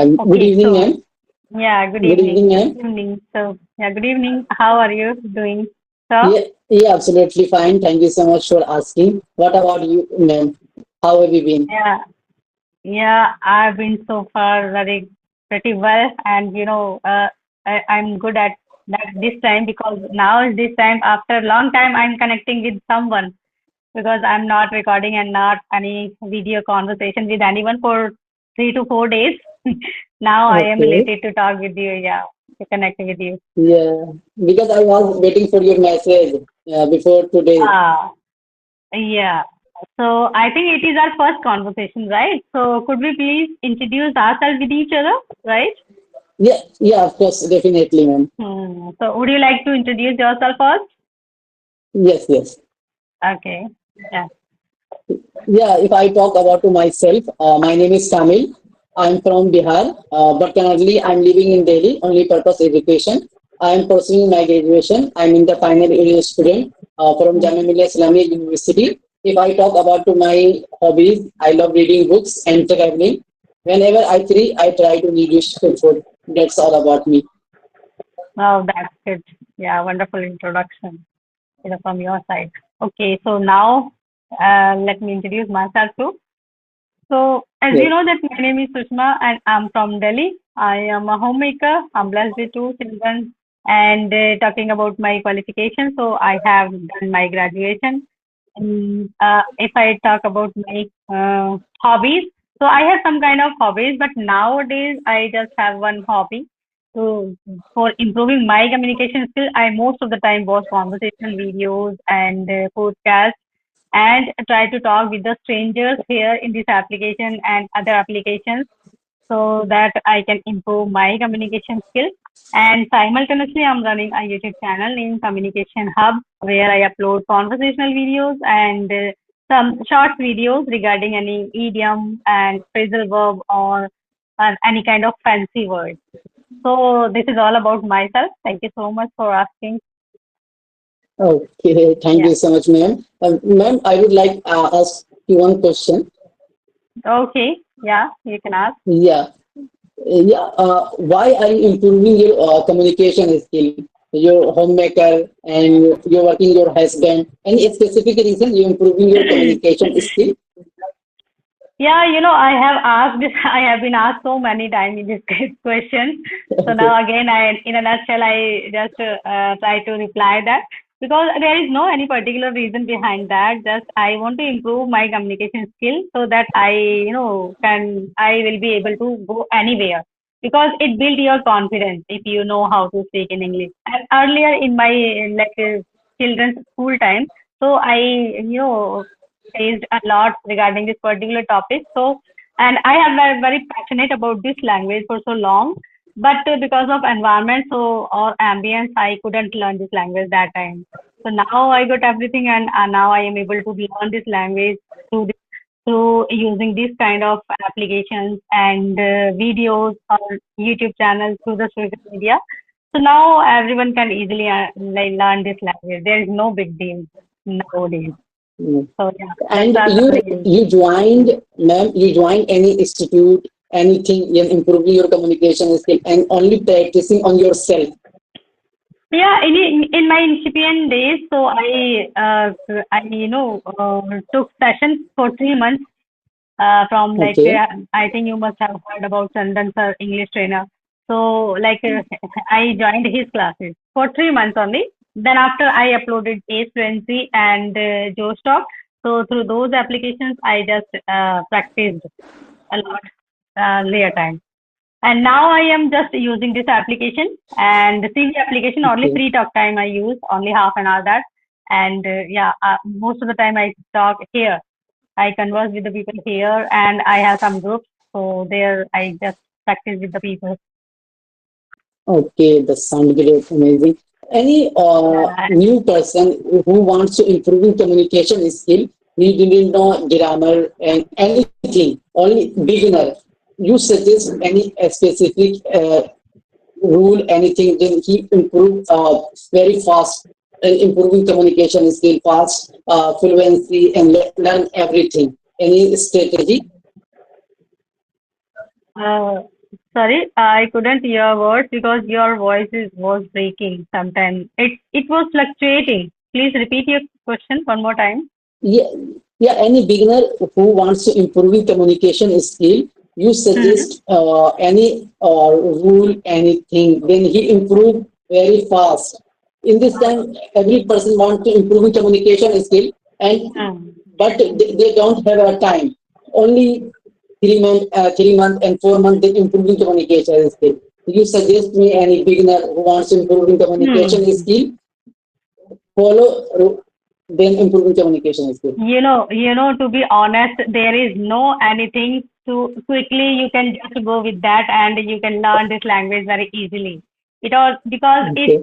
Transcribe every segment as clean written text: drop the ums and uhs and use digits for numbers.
Good Okay, evening, so ma'am. yeah, good Good evening, evening. ma'am. Good evening. So yeah, good evening. How are you doing, sir? Yeah, yeah, absolutely fine. Thank you so much for asking. What about you, ma'am? How have you been? Yeah, yeah, I've been so far very pretty well, and I'm good at that this time because now is this time after a long time I'm connecting with someone because I'm not recording and not any video conversation with anyone for 3 to 4 days. Now I am Okay. elated to talk with you. Yeah, to connect with you. Yeah, because I was waiting for your message before today. Ah. Yeah. So I think it is our first conversation, right? So could we please introduce ourselves with each other, right? Yeah, yeah, of course, definitely, ma'am. So would you like to introduce yourself first? Yes, yes. Okay. Yeah. Yeah, if I talk about to myself, my name is Kamil. I'm from Bihar, but currently I'm living in Delhi, only purpose education. I'm pursuing my graduation. I'm in the final year student from Jamia Mm. Millia Islamia University. If I talk about to my hobbies, I love reading books and traveling. Whenever I free, I try to read useful food. That's all about me. Oh, that's good. Yeah, wonderful introduction, from your side. Okay, so now let me introduce myself too. So, as you Yes. know, that my name is Sushma and I'm from Delhi. I am a homemaker. I'm blessed with 2 children. And talking about my qualification, so I have done my graduation. And if I talk about my hobbies, so I have some kind of hobbies, but nowadays I just have one hobby. So for improving my communication skill, I most of the time watch conversational videos and podcasts and try to talk with the strangers here in this application and other applications so that I can improve my communication skill. And simultaneously, I'm running a YouTube channel in Communication Hub where I upload conversational videos and some short videos regarding any idiom and phrasal verb or any kind of fancy word. So this is all about myself. Thank you so much for asking. Okay. Thank Yeah. you so much, ma'am. Ma'am, I would like ask you one question. Okay. Yeah. You can ask. Yeah. Yeah, why are you improving your communication skill? You're homemaker and you're working your husband. Any specific reason you're improving your communication skill? Yeah, I have asked this, I have been asked so many times in this question. So Okay, now again, in a nutshell, I just try to reply that because there is no any particular reason behind that. Just I want to improve my communication skill so that I will be able to go anywhere because it builds your confidence if you know how to speak in English. And earlier in my children's school time, so I faced a lot regarding this particular topic. So, and I have been very passionate about this language for so long, but because of environment, so or ambience, I couldn't learn this language that time. So now I got everything, and now I am able to learn this language through through using this kind of applications and videos or YouTube channels through the social media. So now everyone can easily learn this language. There is no big deal nowadays. mm. So yeah, that's And our you reason. you joined, ma'am, you joined any institute, anything in improving your communication skill, and only practicing on yourself. Yeah, in my incipient days, so I took sessions for 3 months from Okay, I think you must have heard about Chandan sir, English trainer. So I joined his classes for 3 months only. Then after I uploaded Ace Fluency and Joe Stock. So through those applications, I just practiced a lot later time. And now I am just using this application and the CV application only okay. free talk time I use only half an hour that. And most of the time I talk here. I converse with the people here and I have some groups. So there I just practice with the people. Okay, that sounds great, amazing. Any Yeah. new person who wants to improve in communication skill, he didn't know grammar and anything, only beginner. You suggest any specific rule, anything, then he improve very fast, improving communication skill fast, fluency, and learn everything. Any strategy? Uh, Sorry, I couldn't hear words because your voice was breaking sometimes. It was fluctuating. Please repeat your question one more time. Yeah, yeah. Any beginner who wants to improve communication skill, you Mm-hmm. suggest any rule, anything, then he improve very fast. In this time, every person wants to improve communication skill, and but they don't have a time. Only 3 month and 4 month they improving communication skill. You suggest me any beginner who wants to improve communication Hmm. skill, follow then improving communication skill. To be honest, there is no anything to quickly you can just go with that and you can learn this language very easily. It all because Okay.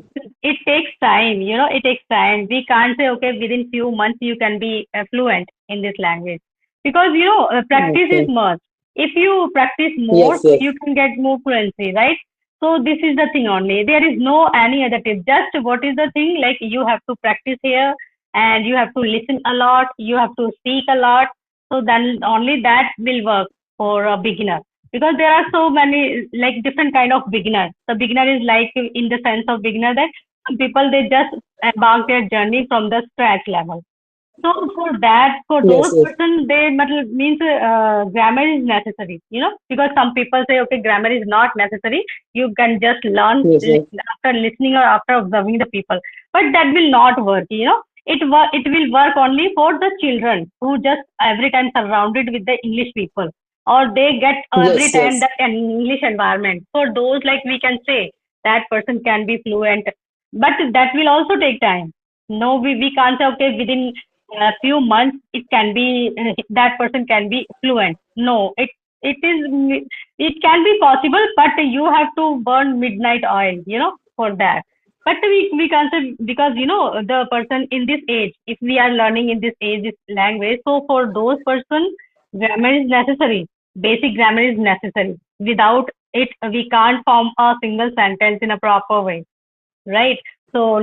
it takes time, it takes time. We can't say okay within few months you can be fluent in this language because practice is Okay. must. If you practice more, Yes, yes, you can get more fluency, right? So this is the thing only. There is no any other tip. Just what is the thing like you have to practice here and you have to listen a lot, you have to speak a lot. So then only that will work for a beginner. Because there are so many like different kind of beginners. The beginner is like in the sense of beginner that some people they just embark their journey from the scratch level. So for yes, those yes, person, they means grammar is necessary, because some people say, okay, grammar is not necessary. You can just learn yes, yes, after listening or after observing the people, but that will not work. It will work only for the children who just every time surrounded with the English people, or they get every yes, time yes, that English environment. For those, like we can say that person can be fluent, but that will also take time. No, we can't say okay within a few months it can be that person can be fluent. No, it is it can be possible, but you have to burn midnight oil, for that. But we can't say because the person in this age, if we are learning in this age this language, so for those person, grammar is necessary. Basic grammar is necessary. Without it, we can't form a single sentence in a proper way, right? So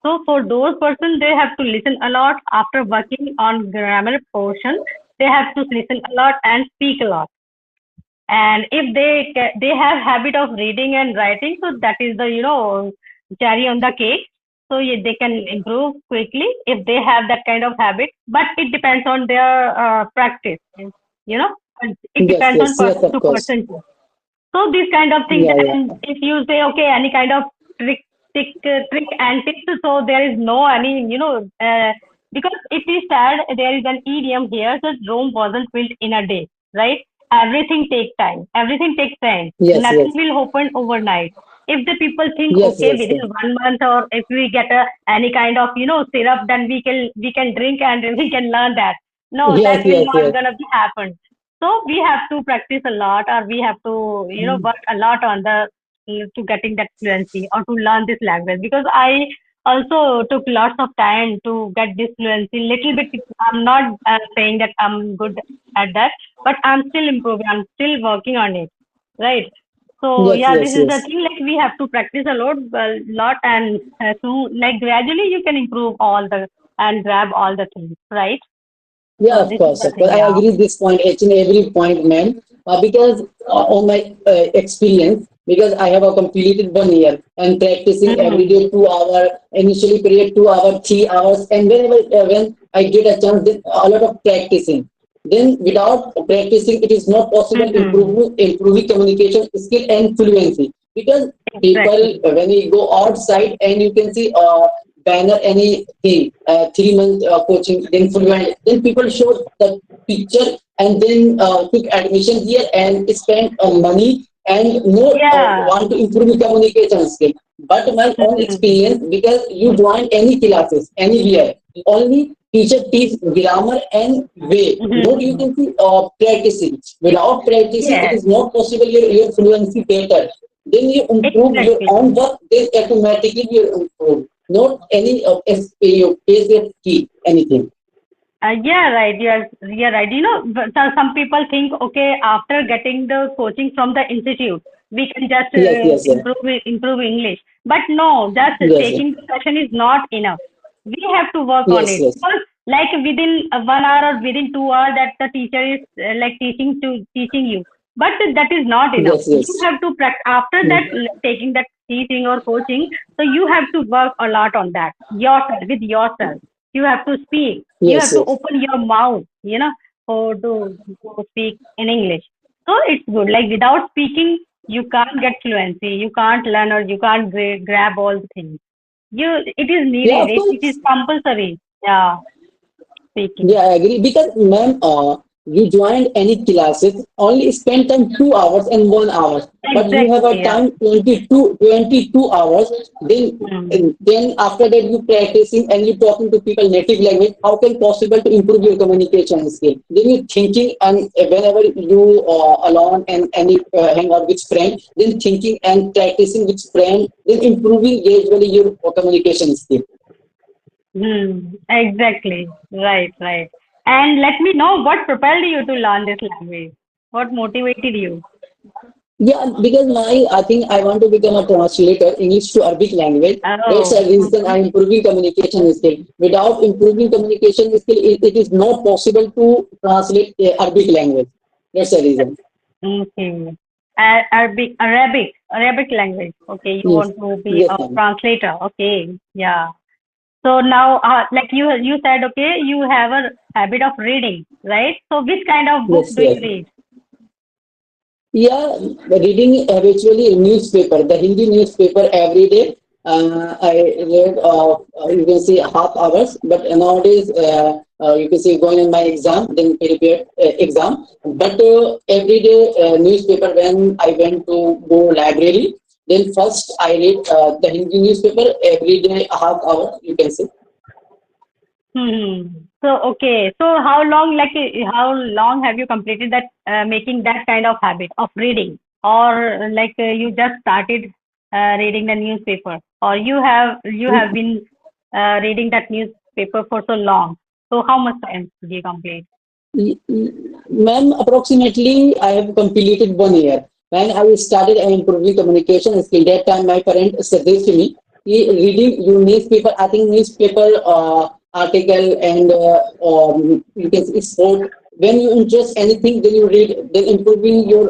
so for those persons they have to listen a lot after working on grammar portion. They have to listen a lot and speak a lot, and if they have habit of reading and writing, so that is the cherry on the cake. So yeah, they can improve quickly if they have that kind of habit, but it depends on their practice, you know and it yes, depends on yes, yes, person of to course. person too. So these kind of things, Yeah, yeah, and if you say okay, any kind of trick and tips, so there is no any, because it is said there is an idiom here that Rome wasn't built in a day, right? Everything takes time. Everything takes time. yes, Nothing yes, will happen overnight. If the people think yes, okay yes, within yes, 1 month, or if we get any kind of syrup, then we can drink and we can learn that. No, yes, that will yes, not yes. gonna be happen. So we have to practice a lot, or we have to work a lot on the to getting that fluency or to learn this language. Because I also took lots of time to get this fluency. Little bit, I'm not saying that I'm good at that, but I'm still improving. I'm still working on it, right? So Yes, yeah, this yes, is the yes. thing. Like we have to practice a lot, and to like gradually you can improve all the and grab all the things, right? Yeah, So of this is course, the of course. thing, I yeah. agree this point, each and every point, man. Because on my experience, because I have a completed 1 year and practicing every Mm-hmm. day 2 hour, initially period 2 hour, 3 hours, and whenever when I get a chance, then a lot of practicing. Then without practicing, it is not possible Mm-hmm. improving communication skill and fluency. Because people, Exactly. when you go outside and you can see banner anything, 3 month coaching, then fluent, then people show the picture and then took admission here and spend money and more Yeah. want to improve the communication skill. But my own Mm-hmm. experience, because you join any classes anywhere, only teacher teach grammar and way. Not you Mm-hmm. can see practicing. Without practicing, it Yes. is not possible your fluency better. Then you improve your Exactly. own work, then automatically you improve. Not any space key, anything. Yeah, right. You're right. Some people think, okay, after getting the coaching from the institute, we can just Yes, yes, yes. improve English. But no, just Yes, yes, taking the session is not enough. We have to work on yes, it yes. because, like within 1 hour or within 2 hours, that the teacher is like teaching you. But that is not enough. Yes, You yes. have to practice after that, Mm. taking that teaching or coaching. So you have to work a lot on that yourself with yourself. You have to speak. You Yes, have to yes. open your mouth, for to speak in English. So it's good. Like without speaking, you can't get fluency. You can't learn or you can't grab all the things. It is Yeah, needed. of It is course. compulsory. Yeah, speaking. Yeah, I agree. Because, ma'am, you joined any classes, only spend time 2 hours and 1 hour. But you have a Exactly. Yeah. time 22 hours. Hmm. Then after that, you practicing and you talking to people native language. How can possible to improve your communication skill? Then you thinking, and whenever you alone and any hang out with friend, then thinking and practicing with friend, then improving gradually your communication skill. Exactly. Right, right. And let me know what propelled you to learn this language. What motivated you? Yeah, because I think I want to become a translator, English to Arabic language. That's Oh, a reason I'm improving communication skill. Without improving communication skill, it is not possible to translate Arabic language. That's the reason. okay. Arabic language. Okay, you Yes, want to be yes, a ma'am. translator. Okay, yeah. So now, like you said, okay, you have a habit of reading, right? So which kind of book Yes, do you yes. read? Yeah, reading habitually a newspaper, the Hindi newspaper every day. I read, you can say half hours, but nowadays you can say going in my exam, then prepare exam. But every day newspaper when I went to go library, then first I read the Hindi newspaper every day half hour. You can say. Hmm. So okay. So how long have you completed that making that kind of habit of reading, or you just started reading the newspaper, or you have been reading that newspaper for so long. So how much time did you complete? Ma'am, approximately I have completed 1 year. When I started improving communication skill, that time my parent suggested me reading your newspaper. I think newspaper article and you can say sport. When you interest anything, then you read. Then improving your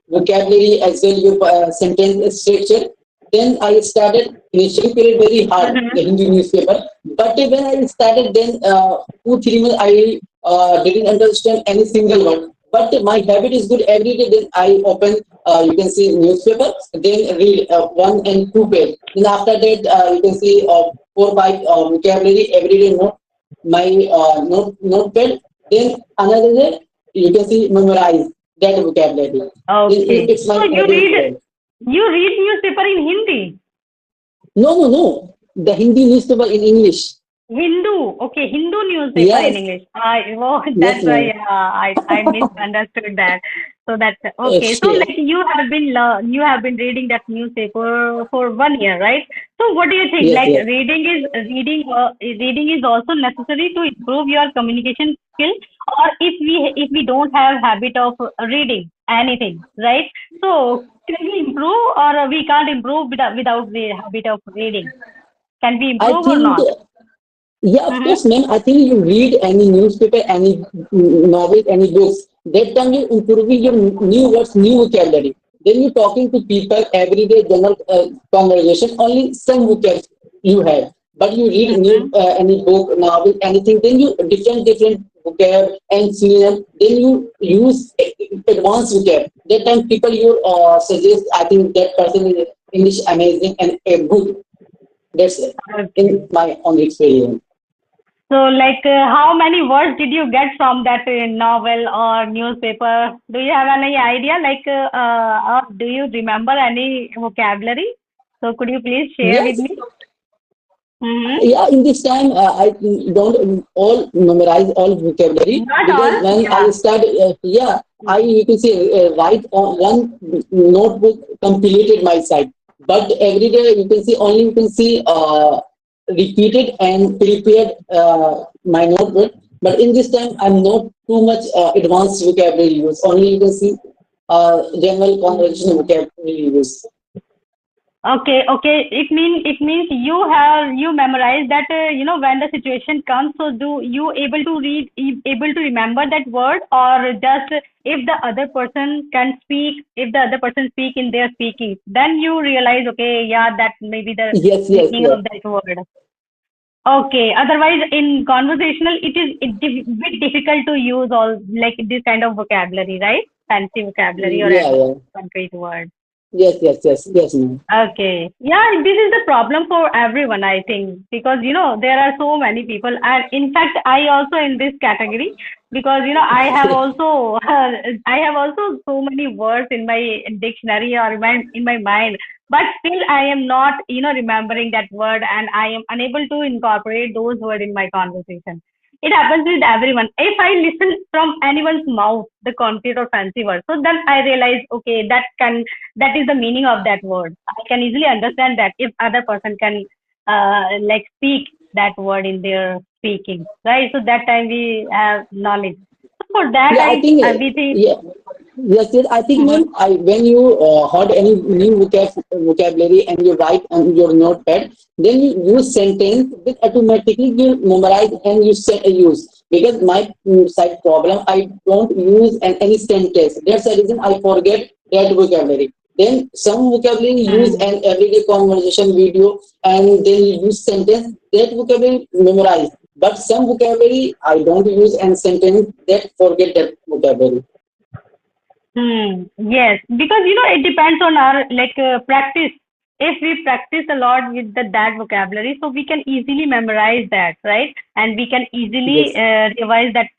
vocabulary as well your sentence structure. Then I started initially period very hard the Mm-hmm. Hindi newspaper, but when I started then 2 3 months I didn't understand any single word. But my habit is good every day. Then I open, you can see newspaper, then read 1 and 2 page. Then after that, you can see 4 5 vocabulary every day. Note my notepad. Then another day, you can see memorize that vocabulary. Then Okay. it's my So you habit. read newspaper in Hindi. No, no, no. The Hindi newspaper in English. Hindu, okay, Hindu newspaper in Yes, English. Oh, yes, that's why ma'am. I misunderstood that. So that's okay. So Okay. like you have been reading that newspaper for 1 year, right? So what do you think? Yes, Like yes. reading is also necessary to improve your communication skill, or if we don't have habit of reading anything, right? So can we improve, or we can't improve without the habit of reading? Can we I improve or think, not? yeah, of Mm-hmm. course, ma'am. I think you read any newspaper, any novel, any books. That time you improving your new words, new vocabulary. Then you talking to people everyday general conversation. Only some vocab you have, but you read new any book, novel, anything. Then you different vocab and synonym. Then you use advanced vocab. That time people you suggest. I think that person is English amazing and good. That's Okay. in my own experience. So, how many words did you get from that novel or newspaper? Do you have any idea? Or do you remember any vocabulary? So, could you please share with Yes, me? Mm-hmm. yeah. In this time, I don't all memorize all vocabulary Not because all. when I Yeah. start, yeah, I you can say write on one notebook completed my side. But every day you can see only you can see repeated and prepared my notebook. But in this time, I'm not too much advanced vocabulary use. Only you can see general conversation vocabulary use. Okay, okay. It means you memorize that when the situation comes. So do you able to remember that word, or just if the other person can speak, if the other person speak in their speaking, then you realize, okay, yeah, that may be the Yes, yes, meaning yes. of that word. Okay. Otherwise, in conversational, it bit difficult to use all like this kind of vocabulary, right? Fancy vocabulary or Yeah, advanced yeah. concrete words. Yes, yes, yes, yes, ma'am. Okay. Yeah, this is the problem for everyone, I think, because there are so many people, and in fact, I also in this category because I have also I have also so many words in my dictionary or in my mind, but still I am not remembering that word, and I am unable to incorporate those words in my conversation. It happens with everyone. If I listen from anyone's mouth the concrete or fancy word, so then I realize, okay, that is the meaning of that word. I can easily understand that if other person can like speak that word in their speaking, right? So that time we have knowledge. So for that, Yeah, I think, we think. yeah. Yes, yes. I think, Mhm. ma'am, when you heard any new vocabulary and you write on your notepad, then you use sentence, that automatically you memorize and you use. Because my side problem, I don't use any sentence. That's the reason I forget that vocabulary. Then some vocabulary use Mm. an everyday conversation video, and then you use sentence. That vocabulary memorize. But some vocabulary I don't use and sentence, that forget that vocabulary. Hmm. Yes, because it depends on our like practice. If we practice a lot with that vocabulary, so we can easily memorize that, right? And we can easily Yes. revise that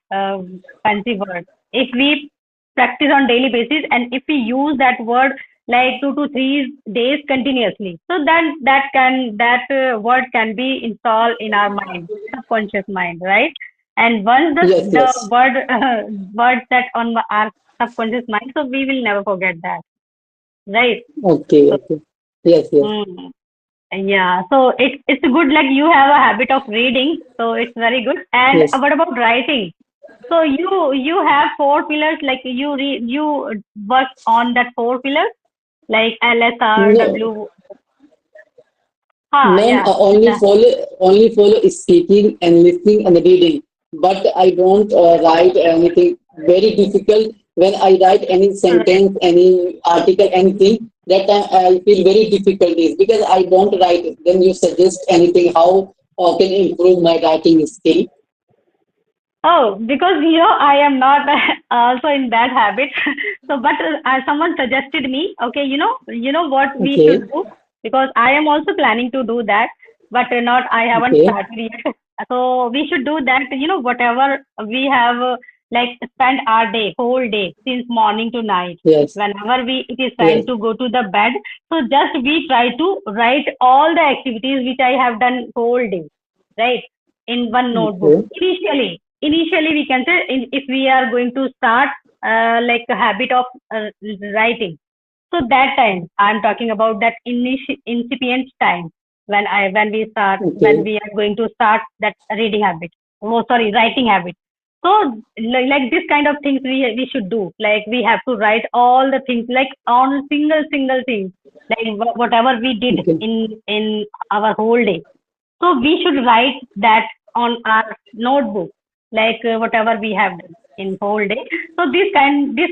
fancy word. If we practice on daily basis, and if we use that word like 2 to 3 days continuously, so then that word can be installed in our mind, subconscious mind, right? And once Yes, the yes. word set on our subconscious mind, so we will never forget that, right? Okay, So, okay. Yes, yes, mm, yeah, so it's good, like you have a habit of reading, so it's very good. And yes. what about writing? So you have four pillars, like you work on that four pillars, like No, LSRW. ma'am, Yeah. only follow speaking and listening and reading. But I don't write anything very difficult. When I write any Right. sentence, any article, anything, that time I feel very difficulties because I don't write. Then you suggest anything how can improve my writing skill? Oh, because I am not also in that habit. So, but someone suggested me, okay, what we Okay, should do, because I am also planning to do that, but not I haven't okay, started yet. So we should do that. Whatever we have like spend our day, whole day, since morning to night. yes, Whenever it is time yes, to go to the bed, so just we try to write all the activities which I have done whole day, right? In one notebook. okay, Initially we can say, if we are going to start like a habit of writing. So that time I'm talking about that incipient time when okay, we are going to start that reading habit. Oh, sorry, writing habit. So like this kind of things we should do. Like we have to write all the things, like on single thing, like whatever we did okay, in our whole day. So we should write that on our notebook, like whatever we have done in whole day. So this can be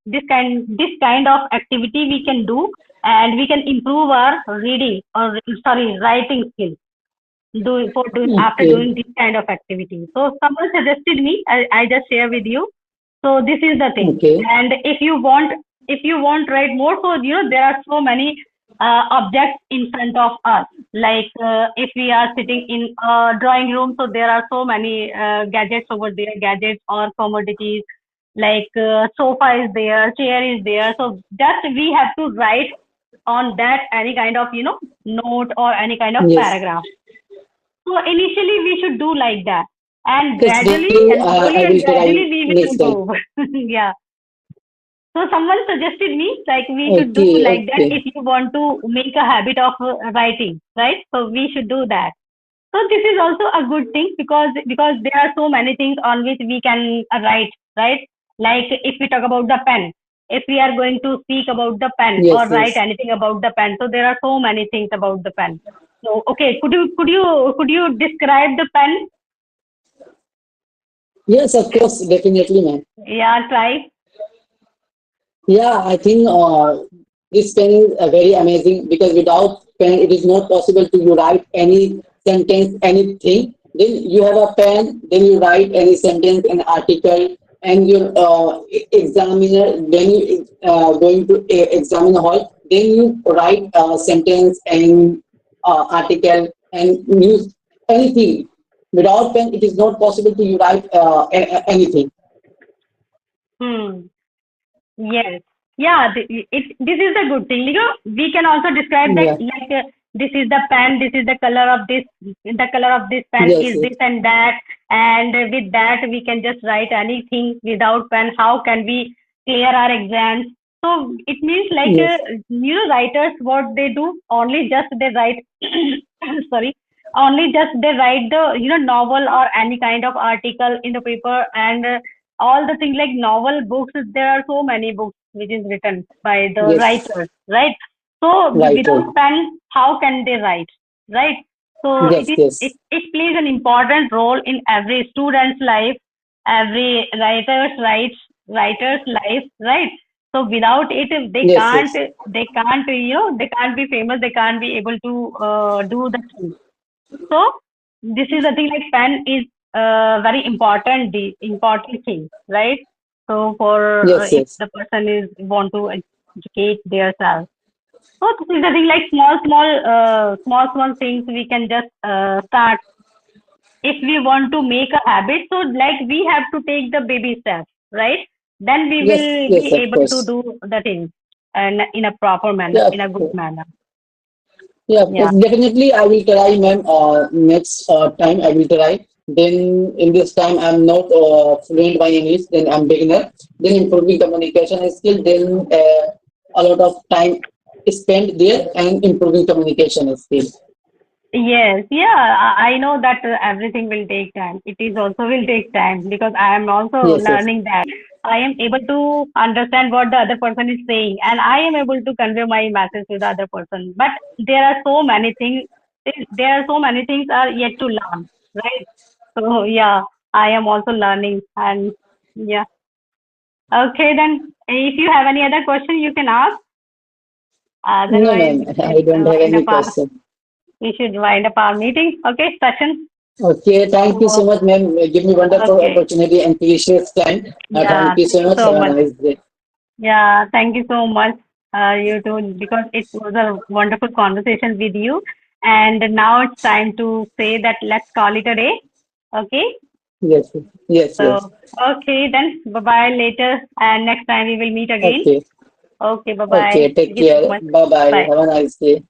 this kind of activity we can do, and we can improve our reading, or sorry, writing skills. For doing after okay, doing this kind of activity. So someone suggested me. I just share with you. So this is the thing. okay, And if you want write more, so there are so many objects in front of us. Like if we are sitting in a drawing room, so there are so many gadgets over there, gadgets or commodities. Like sofa is there, chair is there. So just we have to write on that any kind of note or any kind of yes. paragraph. So initially we should do like that, and Yes, gradually definitely. and I slowly and will try gradually we will next time. improve. Yeah. So someone suggested me, like we should do Okay, like that okay, if you want to make a habit of writing, right? So we should do that. So this is also a good thing, because there are so many things on which we can write, right? Like if we talk about the pen. if we are going to speak about the pen or Yes, write yes. anything about the pen, so there are so many things about the pen. So okay, could you describe the pen? Yes, of course, definitely, man. Yeah, try. Yeah, I think this pen is very amazing because without pen, it is not possible to you write any sentence, anything. Then you have a pen, then you write any sentence, an article, and your examiner, when you going to examine hall, then you write a sentence and article and news, anything. Without pen, it is not possible to you write anything. Hmm. Yes. Yeah, this is the good thing. We can also describe that Yeah. like this is the pen, this is the color of this pen Yes. is Yes. this and that, and with that we can just write anything without pen. How can we clear our exams? So it means like Yes. writers what they do only just they write sorry, only just they write the novel or any kind of article in the paper, and all the things like novel books, there are so many books which is written by the Yes. writers, right? So Right. without pen, how can they write, right? So Yes, it, yes, it plays an important role in every student's life, every writer's life, right? So without it, if yes, yes, they can't, they can't be famous, they can't be able to do the thing. So this is the thing like pen is very important, the important thing, right? So for yes, if yes, the person is want to educate themselves. So this is the thing like small things we can just start if we want to make a habit. So like we have to take the baby steps, right? Then we yes, will yes, be of able to course. do the things and in a proper manner, Yeah, in a good manner. yeah, of Yeah. course. Definitely, I will try, ma'am. Next time, I will try. Then, in this time, I'm not fluent by English. Then I'm beginner. Then improving communication skill. Then a lot of time spent there and improving communication skill. Yes, yeah, I know that everything will take time. It is also will take time because I am also Yes, yes, learning that. I am able to understand what the other person is saying, and I am able to convey my message to the other person. But there are so many things. There are so many things are yet to learn, right? So yeah, I am also learning, and yeah. Okay, then if you have any other question, you can ask. no, Otherwise, ma'am. I don't have any question. we should wind up our meeting. Okay, session. Okay, thank you so So, much, ma'am. Give me wonderful okay. opportunity and precious time. Yeah, Thank you thank so you much. so Have a much. nice day. Yeah, thank you so much, you too, because it was a wonderful conversation with you. And now it's time to say that let's call it a day. Okay. Yes, yes, yes. So, okay, then bye bye later. And next time we will meet again. Okay, Okay, bye bye. okay. Take Thank you so care. much. Bye bye. Bye. Have a nice day.